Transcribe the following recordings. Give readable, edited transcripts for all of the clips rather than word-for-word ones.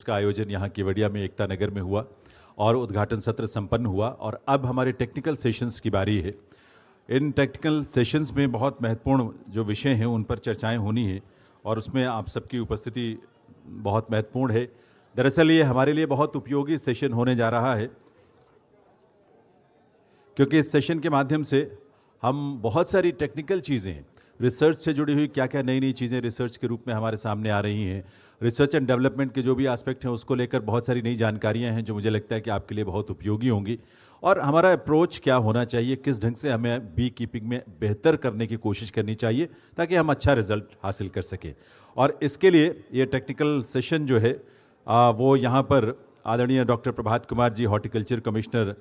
का आयोजन यहाँ केवड़िया में एकता नगर में हुआ और उद्घाटन सत्र संपन्न हुआ और अब हमारे टेक्निकल सेशंस की बारी है। इन टेक्निकल सेशंस में बहुत महत्वपूर्ण जो विषय हैं उन पर चर्चाएं होनी है और उसमें आप सबकी उपस्थिति बहुत महत्वपूर्ण है। दरअसल ये हमारे लिए बहुत उपयोगी सेशन होने जा रहा है, क्योंकि इस सेशन के माध्यम से हम बहुत सारी टेक्निकल चीज़ें, रिसर्च से जुड़ी हुई क्या क्या नई नई चीज़ें रिसर्च के रूप में हमारे सामने आ रही हैं, रिसर्च एंड डेवलपमेंट के जो भी एस्पेक्ट हैं उसको लेकर बहुत सारी नई जानकारियां हैं जो मुझे लगता है कि आपके लिए बहुत उपयोगी होंगी। और हमारा अप्रोच क्या होना चाहिए, किस ढंग से हमें बी कीपिंग में बेहतर करने की कोशिश करनी चाहिए ताकि हम अच्छा रिजल्ट हासिल कर सकें। और इसके लिए ये टेक्निकल सेशन जो है वो यहाँ पर आदरणीय doctor Prabhat Kumar ji, horticulture commissioner,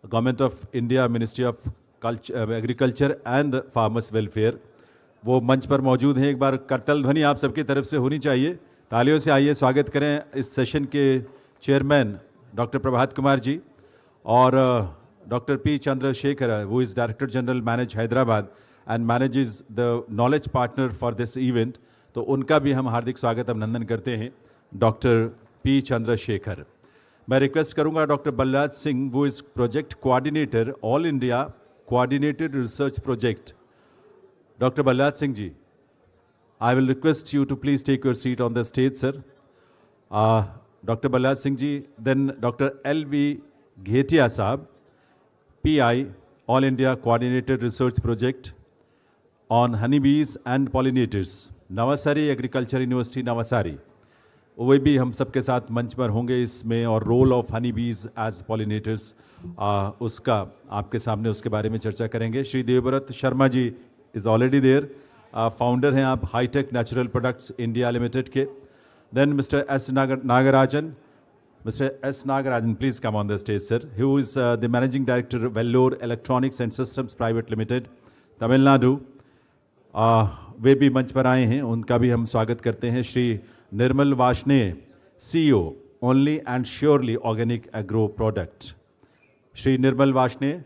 government of India, ministry of agriculture and farmers welfare, वो मंच पर मौजूद हैं। एक बार करतल ध्वनि आप सबकी तरफ से होनी चाहिए, तालियों से आइए स्वागत करें इस सेशन के चेयरमैन डॉक्टर प्रभात कुमार जी और डॉक्टर पी चंद्रशेखर, वो is director general manage Hyderabad and manages the knowledge partner for this event, तो उनका भी हम हार्दिक स्वागत अभिनंदन करते हैं, डॉक्टर पी चंद्रशेखर। मैं रिक्वेस्ट करूंगा डॉक्टर बलराज सिंह, वो is project coordinator, all India coordinated research project. Dr. Balraj Singh ji, I will request you to please take your seat on the stage, sir. Dr. Balraj Singh ji, then Dr. L.V. Ghetia Saab, PI, All India Coordinated Research Project on Honeybees and Pollinators, Navasari Agriculture University, Navasari. वे भी हम सबके साथ मंच पर होंगे इसमें, और role of honey बीज एज पॉलिनेटर्स उसका आपके सामने उसके बारे में चर्चा करेंगे। Shri Devvrat Sharma ji is already there, founder हैं आप hi tech natural products India limited के। Then mister S Nagarajan, mister S Nagarajan please come on the stage sir, who is the managing director Vellore electronics and systems private limited, Tamil Nadu, वे भी मंच पर आए हैं, उनका भी हम स्वागत करते हैं। Shri Nirmal Varshney, CEO only and surely organic agro product, Shri Nirmal Varshney.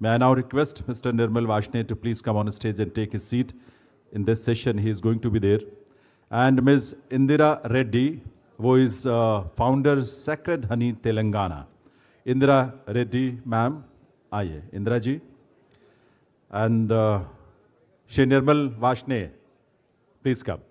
May I now request Mr. Nirmal Varshney to please come on stage and take his seat in this session. He is going to be there. And Ms. Indira Reddy, who is founder Sacred Honey Telangana. Indira Reddy, ma'am, आइए Indira ji. And Shri Nirmal Varshney, please come.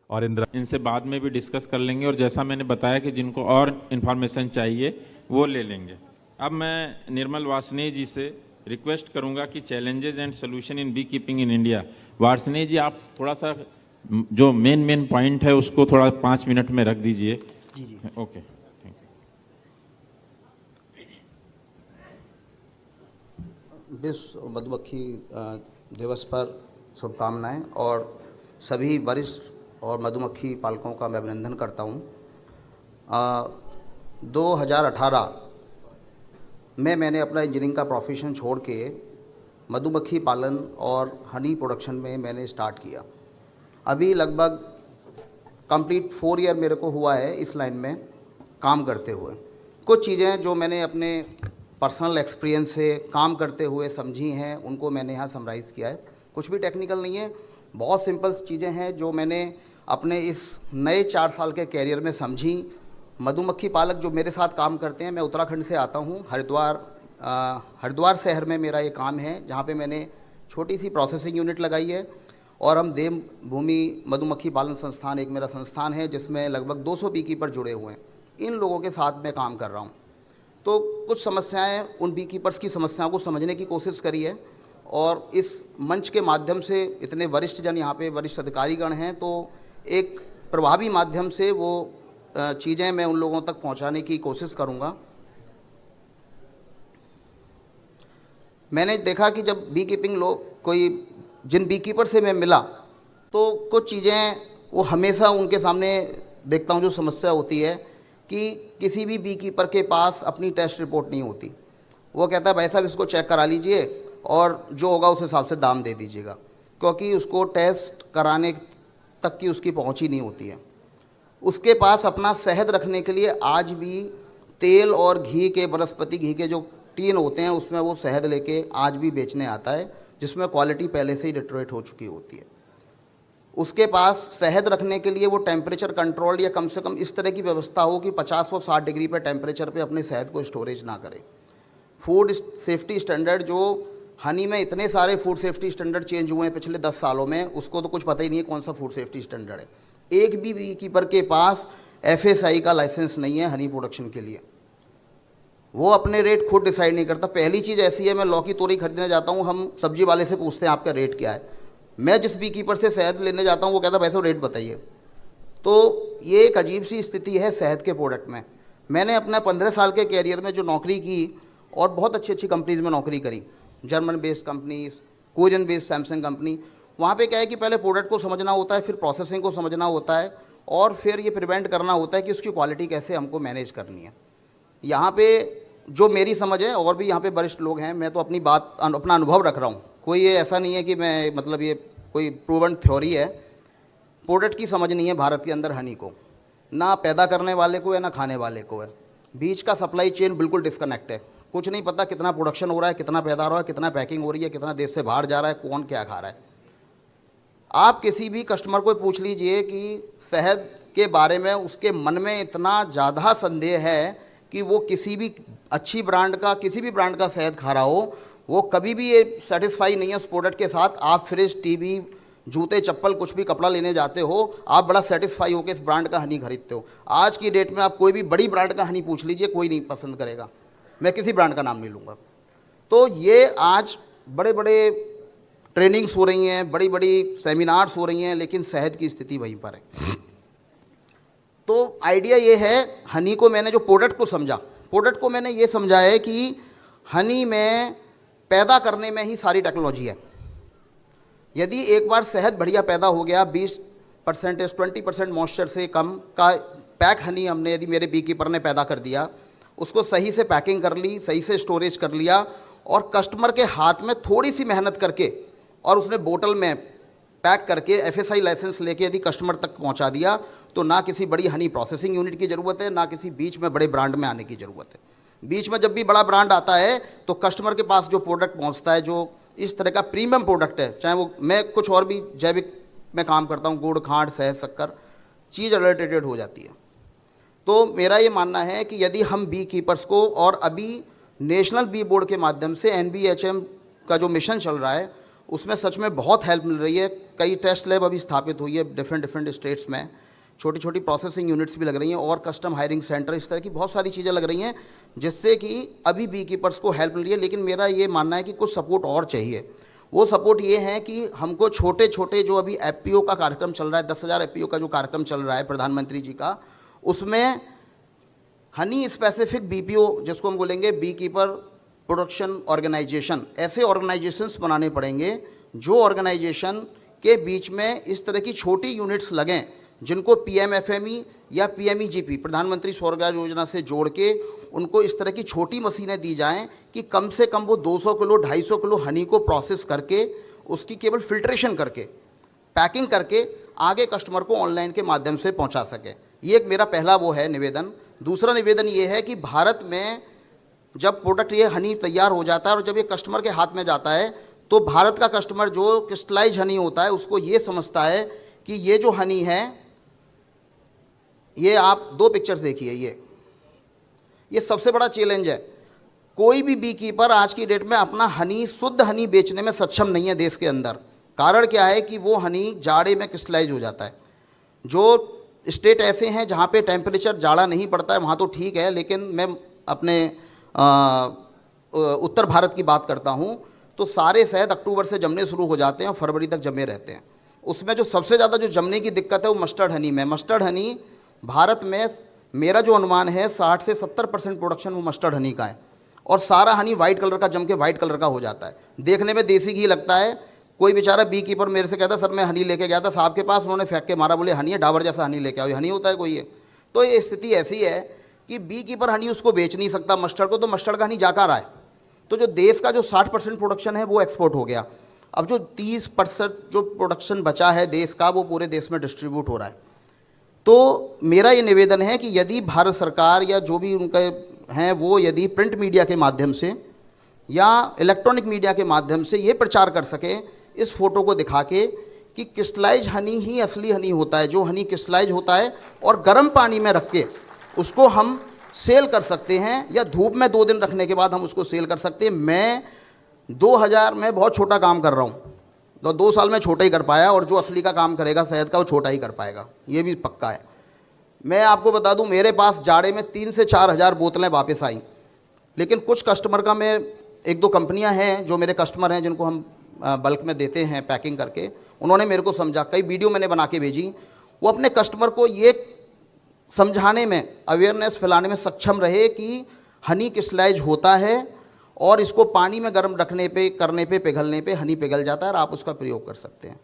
और इंदिरा, इनसे बाद में भी discuss कर लेंगे और जैसा मैंने बताया कि जिनको और इन्फॉर्मेशन चाहिए वो ले लेंगे। अब मैं निर्मल वार्ष्णेय जी से रिक्वेस्ट करूंगा कि challenges and solution in bee keeping in India. Varshney ji, आप थोड़ा सा जो मेन पॉइंट है उसको थोड़ा 5 मिनट में रख दीजिए। जी जी ओके, थैंक यू। विश्व मधुमक्खी दिवस पर शुभकामनाएं और सभी वरिष्ठ और मधुमक्खी पालकों का मैं अभिनंदन करता हूं। 2018 में मैंने अपना इंजीनियरिंग का प्रोफेशन छोड़ के मधुमक्खी पालन और हनी प्रोडक्शन में मैंने स्टार्ट किया। अभी लगभग कंप्लीट 4 ईयर मेरे को हुआ है इस लाइन में काम करते हुए। कुछ चीज़ें जो मैंने अपने पर्सनल एक्सपीरियंस से काम करते हुए समझी हैं उनको मैंने यहाँ समराइज़ किया है। कुछ भी टेक्निकल नहीं है, बहुत सिंपल चीज़ें हैं जो मैंने अपने इस नए 4 साल के कैरियर में समझी। मधुमक्खी पालक जो मेरे साथ काम करते हैं, मैं उत्तराखंड से आता हूँ, हरिद्वार शहर में मेरा ये काम है, जहाँ पे मैंने छोटी सी प्रोसेसिंग यूनिट लगाई है। और हम देवभूमि मधुमक्खी पालन संस्थान, एक मेरा संस्थान है जिसमें लगभग 200 बी कीपर जुड़े हुए हैं। इन लोगों के साथ मैं काम कर रहा हूँ। तो कुछ समस्याएं, उन बी कीपर्स की समस्याओं को समझने की कोशिश करी है और इस मंच के माध्यम से इतने वरिष्ठ जन यहाँ पे वरिष्ठ अधिकारीगण हैं, तो एक प्रभावी माध्यम से वो चीज़ें मैं उन लोगों तक पहुंचाने की कोशिश करूंगा। मैंने देखा कि जब बी कीपिंग लोग, कोई जिन बी कीपर से मैं मिला, तो कुछ चीज़ें वो हमेशा उनके सामने देखता हूं जो समस्या होती है कि किसी भी बी कीपर के पास अपनी टेस्ट रिपोर्ट नहीं होती। वो कहता है भाई साहब इसको चेक करा लीजिए और जो होगा उस हिसाब से दाम दे दीजिएगा, क्योंकि उसको टेस्ट कराने तक की उसकी पहुँच ही नहीं होती है। उसके पास अपना शहद रखने के लिए आज भी तेल और घी के, वनस्पति घी के जो टीन होते हैं उसमें वो शहद लेके आज भी बेचने आता है, जिसमें क्वालिटी पहले से ही डिटोरेट हो चुकी होती है। उसके पास शहद रखने के लिए वो टेम्परेचर कंट्रोल या कम से कम इस तरह की व्यवस्था हो कि 50 व 60 डिग्री पे टेम्परेचर पे अपने शहद को स्टोरेज ना करे। फूड सेफ्टी स्टैंडर्ड, जो हनी में इतने सारे फूड सेफ्टी स्टैंडर्ड चेंज हुए हैं पिछले 10 सालों में, उसको तो कुछ पता ही नहीं है कौन सा फूड सेफ्टी स्टैंडर्ड है। एक भी बी कीपर के पास FSI का लाइसेंस नहीं है हनी प्रोडक्शन के लिए। वो अपने रेट खुद डिसाइड नहीं करता। पहली चीज़ ऐसी है, मैं लौकी तोरी खरीदने जाता हूँ, हम सब्जी वाले से पूछते हैं आपका रेट क्या है। मैं जिस बी कीपर से शहद लेने जाता हूँ वो कहता है वैसे रेट बताइए। तो ये एक अजीब सी स्थिति है शहद के प्रोडक्ट में। मैंने अपना 15 साल के कैरियर में जो नौकरी की और बहुत अच्छी अच्छी कंपनीज़ में नौकरी करी, German based companies, Korean based Samsung company, वहाँ पे क्या है कि पहले प्रोडक्ट को समझना होता है, फिर प्रोसेसिंग को समझना होता है और फिर ये प्रिवेंट करना होता है कि उसकी क्वालिटी कैसे हमको मैनेज करनी है। यहाँ पे जो मेरी समझ है, और भी यहाँ पे वरिष्ठ लोग हैं, मैं तो अपनी बात अपना अनुभव रख रहा हूँ, कोई ये ऐसा नहीं है कि मैं मतलब ये कोई प्रूवन थ्योरी है। प्रोडक्ट की समझ नहीं है भारत के अंदर हनी को, ना पैदा करने वाले को है ना खाने वाले को है। बीच का सप्लाई चेन बिल्कुल डिस्कनेक्ट है, कुछ नहीं पता कितना प्रोडक्शन हो रहा है, कितना पैदा हो रहा है, कितना पैकिंग हो रही है, कितना देश से बाहर जा रहा है, कौन क्या खा रहा है। आप किसी भी कस्टमर को पूछ लीजिए कि शहद के बारे में उसके मन में इतना ज़्यादा संदेह है कि वो किसी भी अच्छी ब्रांड का, किसी भी ब्रांड का शहद खा रहा हो, वो कभी भी ये सेटिस्फाई नहीं है उस प्रोडक्ट के साथ। आप फ्रिज, टीवी, जूते, चप्पल, कुछ भी कपड़ा लेने जाते हो, आप बड़ा सेटिस्फाई होकर इस ब्रांड का हनी खरीदते हो। आज की डेट में आप कोई भी बड़ी ब्रांड का हनी पूछ लीजिए, कोई नहीं पसंद करेगा। मैं किसी ब्रांड का नाम नहीं लूँगा। तो ये आज बड़े बड़े ट्रेनिंग्स हो रही हैं, बड़ी बड़ी सेमिनार्स हो रही हैं, लेकिन शहद की स्थिति वहीं पर है। तो आइडिया ये है, हनी को मैंने जो प्रोडक्ट को समझा, प्रोडक्ट को मैंने ये समझा है कि हनी में पैदा करने में ही सारी टेक्नोलॉजी है। यदि एक बार शहद बढ़िया पैदा हो गया, 20% 20% मॉइस्चर से कम का पैक हनी हमने, यदि मेरे बी कीपर ने पैदा कर दिया, उसको सही से पैकिंग कर ली, सही से स्टोरेज कर लिया और कस्टमर के हाथ में थोड़ी सी मेहनत करके और उसने बोतल में पैक करके FSI लाइसेंस लेके यदि कस्टमर तक पहुंचा दिया, तो ना किसी बड़ी हनी प्रोसेसिंग यूनिट की ज़रूरत है, ना किसी बीच में बड़े ब्रांड में आने की ज़रूरत है। बीच में जब भी बड़ा ब्रांड आता है तो कस्टमर के पास जो प्रोडक्ट पहुंचता है, जो इस तरह का प्रीमियम प्रोडक्ट है, चाहे वो मैं कुछ और भी जैविक में काम करता हूँ, गुड़, खांड, शहद, शक्कर, चीज़ अडल्ट्रेटेड हो जाती है। तो मेरा ये मानना है कि यदि हम बी कीपर्स को, और अभी नेशनल बी बोर्ड के माध्यम से NBHM का जो मिशन चल रहा है, उसमें सच में बहुत हेल्प मिल रही है। कई टेस्ट लैब अभी स्थापित हुई है डिफरेंट स्टेट्स में, छोटी छोटी प्रोसेसिंग यूनिट्स भी लग रही हैं और कस्टम हायरिंग सेंटर, इस तरह की बहुत सारी चीज़ें लग रही हैं जिससे कि अभी बी कीपर्स को हेल्प मिल रही है। लेकिन मेरा ये मानना है कि कुछ सपोर्ट और चाहिए। वो सपोर्ट ये है कि हमको छोटे छोटे जो अभी FPO का कार्यक्रम चल रहा है, 10,000 FPO का जो कार्यक्रम चल रहा है प्रधानमंत्री जी का, उसमें हनी स्पेसिफिक BPO, जिसको हम बोलेंगे बी कीपर प्रोडक्शन ऑर्गेनाइजेशन, ऐसे ऑर्गेनाइजेशंस बनाने पड़ेंगे जो ऑर्गेनाइजेशन के बीच में इस तरह की छोटी यूनिट्स लगें, जिनको PMFME या PMEGP, प्रधानमंत्री स्वरोजगार योजना से जोड़ के उनको इस तरह की छोटी मशीनें दी जाएं कि कम से कम वो 200 किलो 250 किलो हनी को प्रोसेस करके उसकी केवल फिल्ट्रेशन करके पैकिंग करके आगे कस्टमर को ऑनलाइन के माध्यम से पहुंचा सके। ये एक मेरा पहला वो है निवेदन। दूसरा निवेदन ये है कि भारत में जब प्रोडक्ट ये हनी तैयार हो जाता है और जब ये कस्टमर के हाथ में जाता है, तो भारत का कस्टमर जो क्रिस्टलाइज हनी होता है उसको ये समझता है कि ये जो हनी है, ये आप 2 पिक्चर्स देखिए, ये सबसे बड़ा चैलेंज है। कोई भी बी कीपर आज की डेट में अपना हनी, शुद्ध हनी बेचने में सक्षम नहीं है देश के अंदर। कारण क्या है कि वो हनी जाड़े में क्रिस्टलाइज हो जाता है। जो स्टेट ऐसे हैं जहाँ पे टेम्परेचर जाड़ा नहीं पड़ता है वहाँ तो ठीक है, लेकिन मैं अपने उत्तर भारत की बात करता हूँ तो सारे शहद अक्टूबर से जमने शुरू हो जाते हैं और फरवरी तक जमे रहते हैं। उसमें जो सबसे ज़्यादा जो जमने की दिक्कत है वो मस्टर्ड हनी में। मस्टर्ड हनी भारत में, मेरा जो अनुमान है, 60 से 70% प्रोडक्शन वो मस्टर्ड हनी का है और सारा हनी वाइट कलर का जम के वाइट कलर का हो जाता है, देखने में देसी घी लगता है। कोई बेचारा बी कीपर मेरे से कहता, सर मैं हनी लेके गया था साहब के पास, उन्होंने फेंक के मारा, बोले हनी है, डाबर जैसा हनी लेके आओ, हनी होता है कोई ये? तो ये स्थिति ऐसी है कि बी कीपर हनी उसको बेच नहीं सकता मस्टर्ड को, तो मस्टर्ड का हनी जाकर रहा है। तो जो देश का जो 60% प्रोडक्शन है वो एक्सपोर्ट हो गया। अब जो 30% जो प्रोडक्शन बचा है देश का, वो पूरे देश में डिस्ट्रीब्यूट हो रहा है। तो मेरा ये निवेदन है कि यदि भारत सरकार या जो भी उनके हैं वो यदि प्रिंट मीडिया के माध्यम से या इलेक्ट्रॉनिक मीडिया के माध्यम से ये प्रचार कर सके, इस फोटो को दिखा के कि क्रिस्टलाइज हनी ही असली हनी होता है, जो हनी क्रिस्टलाइज होता है और गर्म पानी में रख के उसको हम सेल कर सकते हैं, या धूप में 2 दिन रखने के बाद हम उसको सेल कर सकते हैं। मैं 2000 में बहुत छोटा काम कर रहा हूँ, तो 2 साल में छोटा ही कर पाया, और जो असली का काम करेगा शहद का वो छोटा ही कर पाएगा, ये भी पक्का है। मैं आपको बता दूं, मेरे पास जाड़े में 3 से 4 हज़ार बोतलें वापस आई, लेकिन कुछ कस्टमर का, मैं 1-2 कंपनियां हैं जो मेरे कस्टमर हैं जिनको हम बल्क में देते हैं पैकिंग करके, उन्होंने मेरे को समझा, कई वीडियो मैंने बना के भेजी, वो अपने कस्टमर को ये समझाने में, अवेयरनेस फैलाने में सक्षम रहे कि हनी क्रिस्टलाइज होता है और इसको पानी में गर्म रखने पे, करने पे, पिघलने पे हनी पिघल जाता है और आप उसका प्रयोग कर सकते हैं।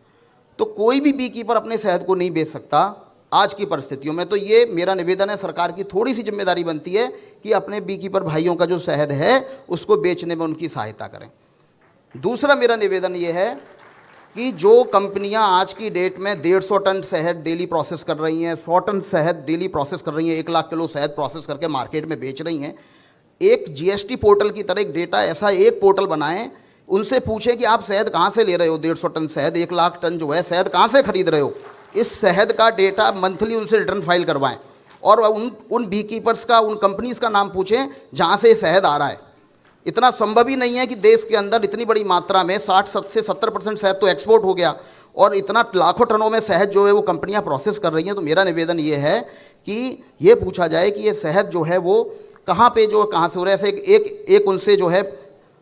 तो कोई भी बी कीपर अपने शहद को नहीं बेच सकता आज की परिस्थितियों में। तो ये मेरा निवेदन है, सरकार की थोड़ी सी जिम्मेदारी बनती है कि अपने बी कीपर भाइयों का जो शहद है उसको बेचने में उनकी सहायता करें। दूसरा मेरा निवेदन ये है कि जो कंपनियां आज की डेट में 150 टन शहद डेली प्रोसेस कर रही हैं, 100 टन शहद डेली प्रोसेस कर रही हैं, 1 लाख किलो शहद प्रोसेस करके मार्केट में बेच रही हैं, एक जीएसटी पोर्टल की तरह एक डेटा, ऐसा एक पोर्टल बनाएं, उनसे पूछें कि आप शहद कहाँ से ले रहे हो, 150 टन शहद, 1 लाख टन जो है शहद कहाँ से खरीद रहे हो। इस शहद का डेटा मंथली उनसे रिटर्न फाइल करवाएं, और उन बी कीपर्स का, उन कंपनीज़ का नाम पूछें जहाँ से ये शहद आ रहा है। इतना संभव ही नहीं है कि देश के अंदर इतनी बड़ी मात्रा में 60 से 70% शहद तो एक्सपोर्ट हो गया, और इतना लाखों टनों में शहद जो है वो कंपनियां प्रोसेस कर रही हैं। तो मेरा निवेदन ये है कि ये पूछा जाए कि ये शहद जो है वो कहाँ पे, जो कहाँ से हो रहा है, ऐसे एक उनसे जो है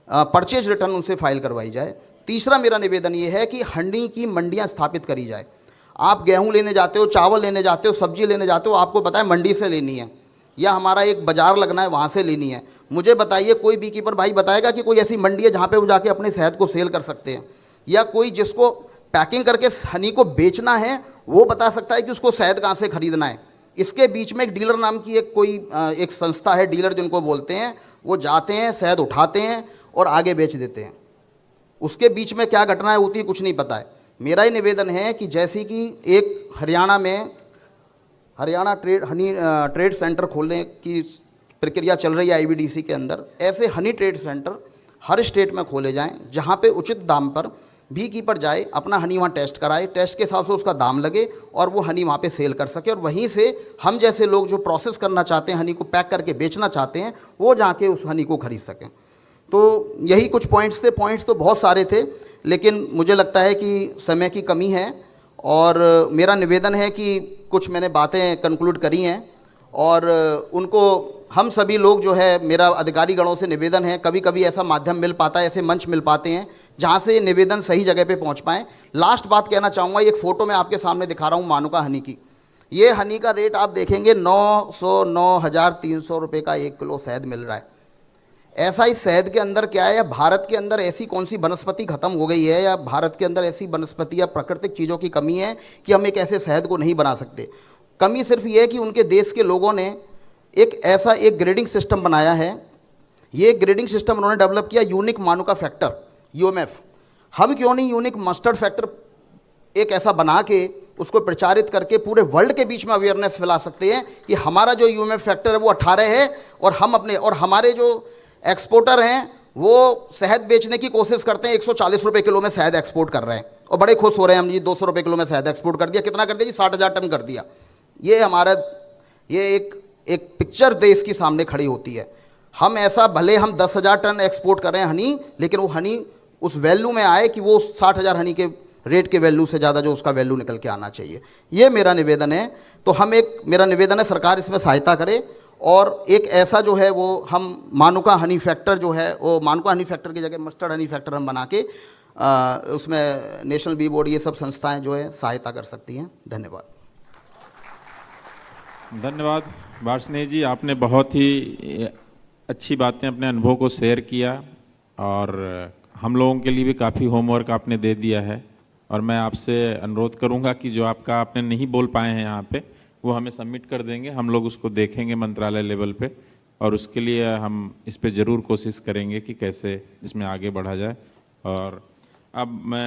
परचेज रिटर्न उनसे फाइल करवाई जाए। तीसरा मेरा निवेदन ये है कि हनी की मंडियाँ स्थापित करी जाए। आप गेहूँ लेने जाते हो, चावल लेने जाते हो, सब्जी लेने जाते हो, आपको पता है मंडी से लेनी है या हमारा एक बाज़ार लगना है वहाँ से लेनी है। मुझे बताइए, कोई बी कीपर भाई बताएगा कि कोई ऐसी मंडी है जहाँ पे वो जाके अपने शहद को सेल कर सकते हैं, या कोई जिसको पैकिंग करके हनी को बेचना है वो बता सकता है कि उसको शहद कहाँ से खरीदना है। इसके बीच में एक डीलर नाम की एक संस्था है, डीलर जिनको बोलते हैं, वो जाते हैं, शहद उठाते हैं और आगे बेच देते हैं। उसके बीच में क्या घटनाएं होती है कुछ नहीं पता है। मेरा ही निवेदन है कि जैसे कि एक हरियाणा में हरियाणा ट्रेड सेंटर खोलने की प्रक्रिया चल रही है आईवीडीसी के अंदर, ऐसे हनी ट्रेड सेंटर हर स्टेट में खोले जाएं, जहां पे उचित दाम पर बी कीपर जाए, अपना हनी वहाँ टेस्ट कराए, टेस्ट के हिसाब से उसका दाम लगे और वो हनी वहाँ पे सेल कर सके, और वहीं से हम जैसे लोग जो प्रोसेस करना चाहते हैं, हनी को पैक करके बेचना चाहते हैं, वो जाके उस हनी को खरीद सकें। तो यही कुछ पॉइंट्स थे। पॉइंट्स तो बहुत सारे थे, लेकिन मुझे लगता है कि समय की कमी है, और मेरा निवेदन है कि कुछ मैंने बातें कंक्लूड करी हैं, और उनको हम सभी लोग जो है, मेरा अधिकारी गणों से निवेदन है, कभी कभी ऐसा माध्यम मिल पाता है, ऐसे मंच मिल पाते हैं जहाँ से निवेदन सही जगह पे पहुँच पाएँ। लास्ट बात कहना चाहूँगा, एक फ़ोटो मैं आपके सामने दिखा रहा हूँ मानुका हनी की। ये हनी का रेट आप देखेंगे 9,300 रुपये का 1 किलो शहद मिल रहा है। ऐसा ही शहद के अंदर क्या है, या भारत के अंदर ऐसी कौन सी वनस्पति खत्म हो गई है, या भारत के अंदर ऐसी वनस्पति या प्राकृतिक चीज़ों की कमी है कि हम एक ऐसे शहद को नहीं बना सकते। कमी सिर्फ ये है कि उनके देश के लोगों ने एक ग्रेडिंग सिस्टम बनाया है। ये ग्रेडिंग सिस्टम उन्होंने डेवलप किया, यूनिक मानुका फैक्टर, यूएमएफ। हम क्यों नहीं यूनिक मस्टर्ड फैक्टर एक ऐसा बना के उसको प्रचारित करके पूरे वर्ल्ड के बीच में अवेयरनेस फैला सकते हैं कि हमारा जो यूएमएफ फैक्टर है वो 18 है, और हमारे जो एक्सपोर्टर हैं वो शहद बेचने की कोशिश करते हैं, 140 रुपये किलो में शहद एक्सपोर्ट कर रहे हैं और बड़े खुश हो रहे हैं, हम जी 200 रुपये किलो में शहद एक्सपोर्ट कर दिया। कितना कर दिया जी? 60,000 टन कर दिया। ये एक पिक्चर देश के सामने खड़ी होती है। हम ऐसा, भले हम 10,000 टन एक्सपोर्ट कर रहे हैं हनी, लेकिन वो हनी उस वैल्यू में आए कि वो 60,000 हनी के रेट के वैल्यू से ज़्यादा जो उसका वैल्यू निकल के आना चाहिए। ये मेरा निवेदन है। तो मेरा निवेदन है सरकार इसमें सहायता करे, और एक ऐसा जो है वो हम मानुका हनी फैक्टर जो है, वो मानुका हनी फैक्टर की जगह मस्टर्ड हनी फैक्टर हम बना के उसमें नेशनल बी बोर्ड, ये सब संस्थाएं जो है सहायता कर सकती हैं। धन्यवाद। धन्यवाद वार्ष्णेय जी, आपने बहुत ही अच्छी बातें, अपने अनुभव को शेयर किया, और हम लोगों के लिए भी काफ़ी होमवर्क आपने दे दिया है। और मैं आपसे अनुरोध करूंगा कि जो आपने नहीं बोल पाए हैं यहाँ पे, वो हमें सबमिट कर देंगे, हम लोग उसको देखेंगे मंत्रालय लेवल पे, और उसके लिए हम इस पे ज़रूर कोशिश करेंगे कि कैसे इसमें आगे बढ़ा जाए। और अब मैं